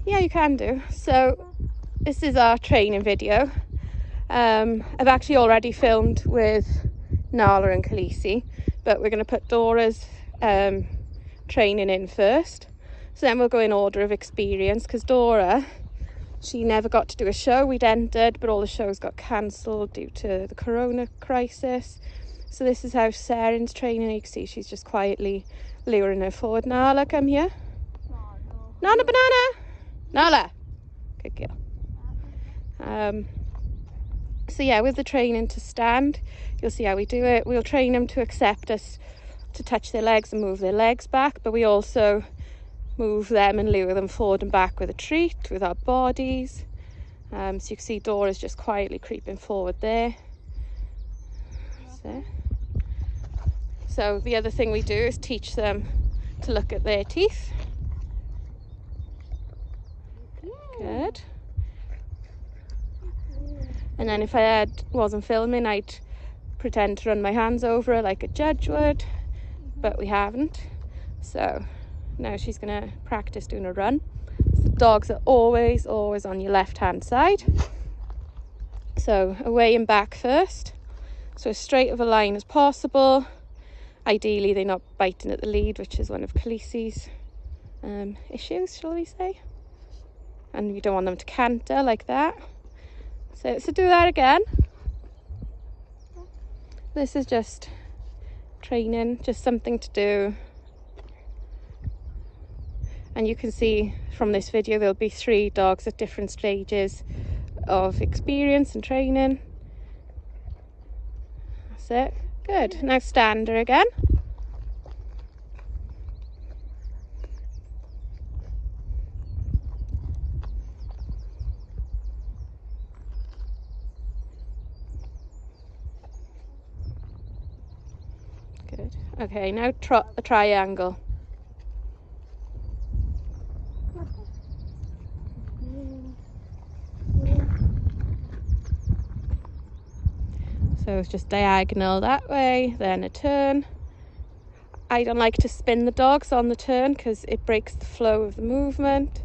Yeah, you can do. So this is our training video. I've actually already filmed with Nala and Khaleesi, but we're going to put Dora's training in first. So then we'll go in order of experience, because Dora, she never got to do a show. We'd entered, but all the shows got cancelled due to the corona crisis. So this is how Serin's training. You can see she's just quietly luring her forward. Nala, come here. Nana banana. Nala. Good girl. So yeah, with the training to stand, you'll see how we do it. We'll train them to accept us to touch their legs and move their legs back, but we also move them and lure them forward and back with a treat, with our bodies. So you can see Dora's just quietly creeping forward there. So the other thing we do is teach them to look at their teeth. Good. And then if I wasn't filming, I'd pretend to run my hands over her like a judge would, but we haven't. So now she's going to practice doing a run. So dogs are always on your left hand side. So away and back first. So as straight of a line as possible. Ideally they're not biting at the lead, which is one of Khaleesi's issues, shall we say. And you don't want them to canter like that. So do that again. This is just training, just something to do. And you can see from this video there'll be 3 dogs at different stages of experience and training. That's it. Good. Now stand her again. Good. Okay, now trot the triangle. So it's just diagonal that way, then a turn. I don't like to spin the dogs on the turn because it breaks the flow of the movement.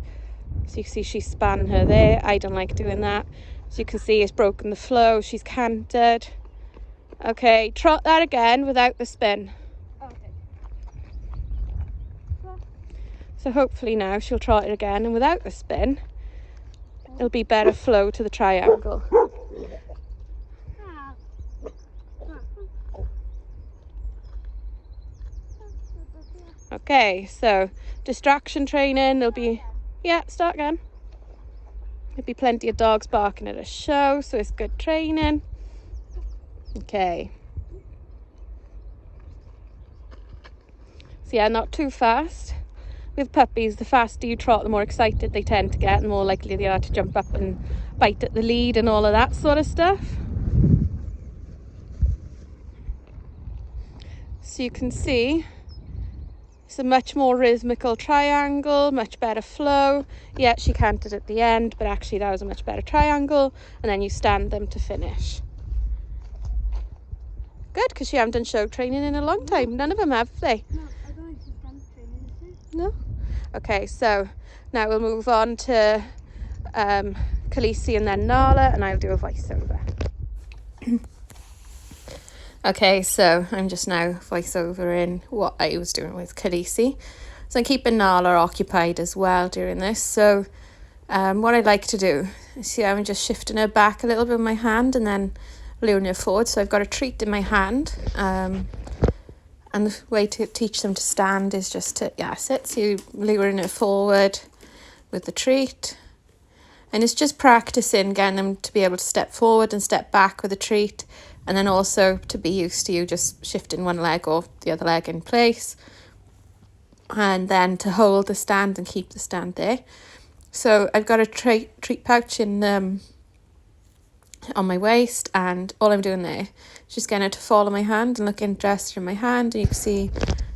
So you can see she's span her there. I don't like doing that. So you can see it's broken the flow. She's cantered. Okay, trot that again without the spin. Okay. So hopefully now she'll trot it again, and without the spin, it'll be better flow to the triangle. Okay, so distraction training, there'll be, start again. There'll be plenty of dogs barking at a show, so it's good training. Okay. So yeah, not too fast. With puppies, the faster you trot, the more excited they tend to get, and the more likely they are to jump up and bite at the lead and all of that sort of stuff. So you can see it's a much more rhythmical triangle, much better flow. Yeah, she canted at the end, but actually that was a much better triangle. And then you stand them to finish. Good, because you haven't done show training in a long time. None of them have they? No, I don't like to stand training. No? Okay, so now we'll move on to Khaleesi and then Nala, and I'll do a voiceover. Okay, so I'm just now voiceovering what I was doing with Khaleesi. So I'm keeping Nala occupied as well during this. So what I like to do is, see, I'm just shifting her back a little bit with my hand and then luring her forward. So I've got a treat in my hand. And the way to teach them to stand is just to, sit. So you're luring her forward with the treat. And it's just practicing, getting them to be able to step forward and step back with a treat. And then also to be used to you just shifting one leg or the other leg in place. And then to hold the stand and keep the stand there. So I've got a treat pouch in on my waist, and all I'm doing there is just getting her to follow my hand and look interested in my hand. And you can see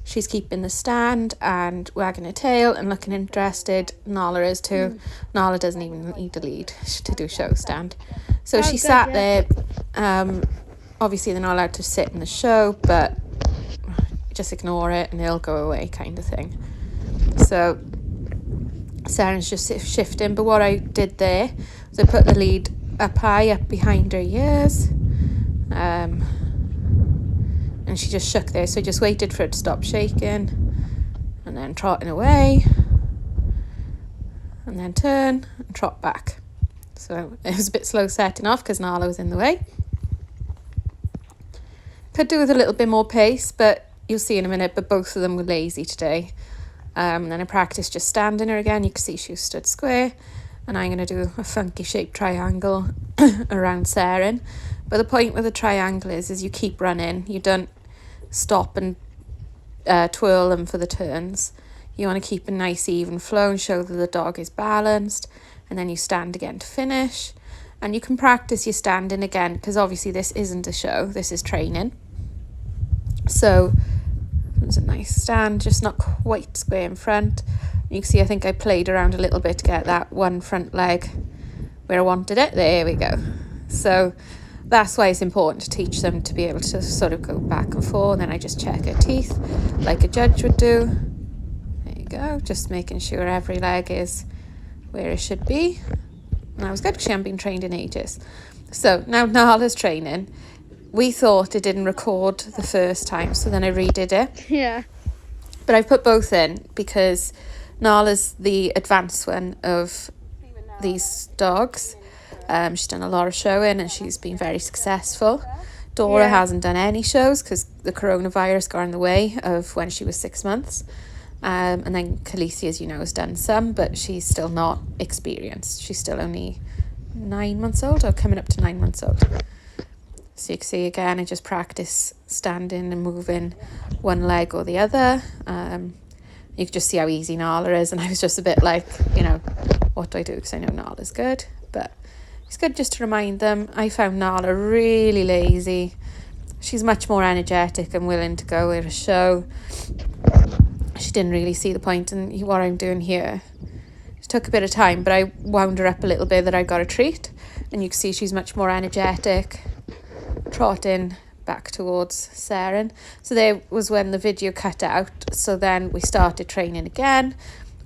she's keeping the stand and wagging her tail and looking interested. Nala is too. Nala doesn't even need the lead to do show stand. So she sat there. Obviously they're not allowed to sit in the show, but just ignore it and they'll go away, kind of thing. So Saren's just shifting, but what I did there was I put the lead up high, up behind her ears, and she just shook there, so I just waited for it to stop shaking, and then trotting away, and then turn and trot back. So it was a bit slow setting off because Nala was in the way. Could do with a little bit more pace, but you'll see in a minute, but both of them were lazy today. And then I practiced just standing her again. You can see she was stood square, and I'm going to do a funky shaped triangle around Saren. But the point with the triangle is you keep running. You don't stop and twirl them for the turns. You want to keep a nice even flow and show that the dog is balanced, and then you stand again to finish. And you can practice your standing again, because obviously this isn't a show, this is training. So there's a nice stand, just not quite square in front. You can see I think I played around a little bit to get that one front leg where I wanted it. There we go. So that's why it's important to teach them to be able to sort of go back and forth. And then I just check her teeth like a judge would do. There you go, just making sure every leg is where it should be. And that was good because she hadn't been trained in ages. So now Nala's training. We thought it didn't record the first time, so then I redid it. Yeah. But I've put both in because Nala's the advanced one of these dogs. She's done a lot of showing and she's been very successful. Dora hasn't done any shows because the coronavirus got in the way of when she was 6 months. And then Khaleesi, as you know, has done some, but she's still not experienced. She's still only 9 months old, or coming up to 9 months old. So you can see again, I just practice standing and moving one leg or the other. You can just see how easy Nala is, and I was just a bit like, what do I do? Because I know Nala's good, but it's good just to remind them. I found Nala really lazy. She's much more energetic and willing to go with a show. She didn't really see the point in what I'm doing here. It took a bit of time, but I wound her up a little bit that I got a treat. And you can see she's much more energetic, trotting back towards Saren. So there was when the video cut out. So then we started training again.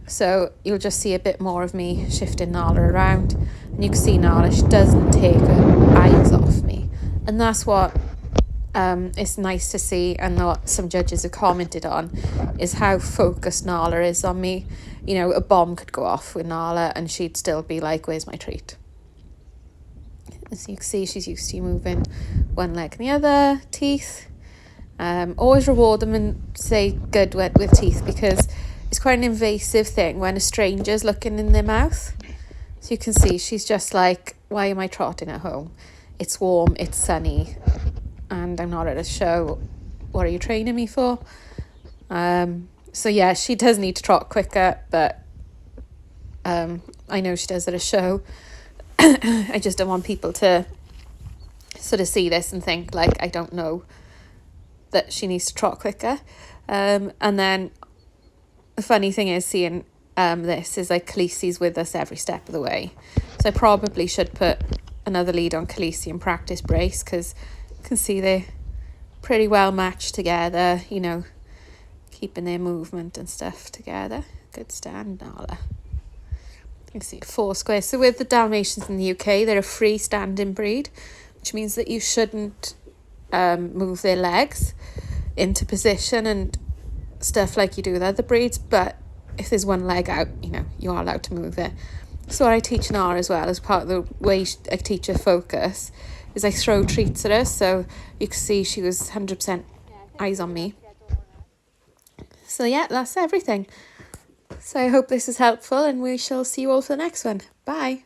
So you'll just see a bit more of me shifting Nala around. And you can see Nala, she doesn't take her eyes off me. And that's what it's nice to see, and what some judges have commented on is how focused Nala is on me. A bomb could go off with Nala and she'd still be like, where's my treat? As you can see, she's used to moving one leg and the other. Teeth, always reward them and say good with teeth, because it's quite an invasive thing when a stranger's looking in their mouth. So you can see she's just like, why am I trotting at home? It's warm, it's sunny, and I'm not at a show. What are you training me for? So yeah, she does need to trot quicker, but I know she does at a show. I just don't want people to sort of see this and think like I don't know that she needs to trot quicker. And then the funny thing is seeing this is like Khaleesi's with us every step of the way. So I probably should put another lead on Khaleesi and practice brace, because you can see they're pretty well matched together, keeping their movement and stuff together. Good stand, Nala. You can see 4 squares. So with the Dalmatians in the UK, they're a freestanding breed, which means that you shouldn't move their legs into position and stuff like you do with other breeds. But if there's one leg out, you are allowed to move it. So what I teach Nala as well, as part of the way I teach her focus, is I throw treats at her. So you can see she was 100% eyes on me. So yeah, that's everything. So I hope this is helpful, and we shall see you all for the next one. Bye.